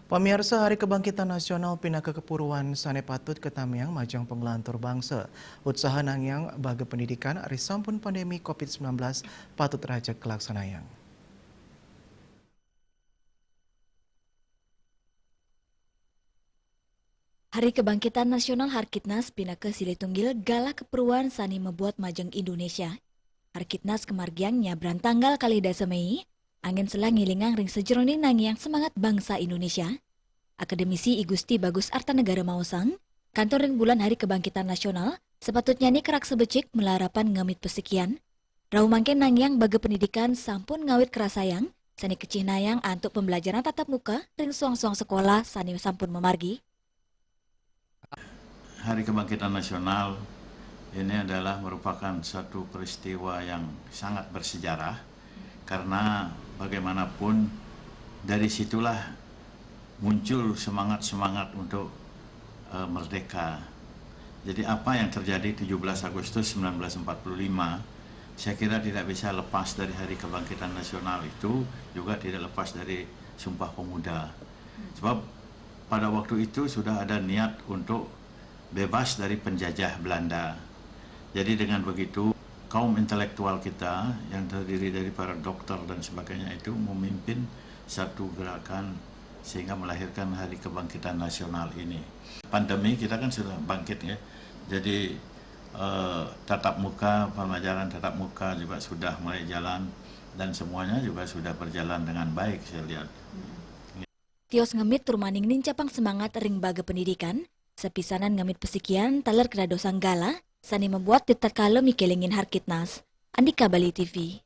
Pemirsa Hari Kebangkitan Nasional Pinaka Kepuruan Sane patut ketamiang majang penggelantur bangsa. Usaha nangyang baga pendidikan risampun pandemi COVID-19 patut raja kelaksanayang. Hari Kebangkitan Nasional Harkitnas Pinaka Silitunggil Gala Keperluan Sani membuat majang Indonesia. Harkitnas kemargiangnya berantanggal kali dasa Mei, angin selang ngilingang ring sejeroning nangiang semangat bangsa Indonesia. Akademisi I Gusti Bagus Artanegara Mausang, kantor ring bulan Hari Kebangkitan Nasional, sepatutnya ni kerak sebecik melarapan ngamit pesikian. Rau mangken nangiang baga pendidikan sampun ngawit kerasayang, sani kecih nayang antuk pembelajaran tatap muka ring suang-suang sekolah sani sampun memargi. Hari Kebangkitan Nasional ini adalah merupakan satu peristiwa yang sangat bersejarah karena bagaimanapun dari situlah muncul semangat-semangat untuk merdeka. Jadi apa yang terjadi 17 Agustus 1945 saya kira tidak bisa lepas dari Hari Kebangkitan Nasional itu, juga tidak lepas dari Sumpah Pemuda. Sebab pada waktu itu sudah ada niat untuk bebas dari penjajah Belanda. Jadi dengan begitu kaum intelektual kita yang terdiri dari para dokter dan sebagainya itu memimpin satu gerakan sehingga melahirkan Hari Kebangkitan Nasional ini. Pandemi kita kan sudah bangkit ya. Jadi tatap muka, pembelajaran tatap muka juga sudah mulai jalan dan semuanya juga sudah berjalan dengan baik saya lihat. Tios ngemit turmaning nincapang semangat ring baga pendidikan, sepisanan ngemit pesikian taler kena dosang gala, sani membuat titak kalem mikelingin Harkitnas. Andika Bali TV.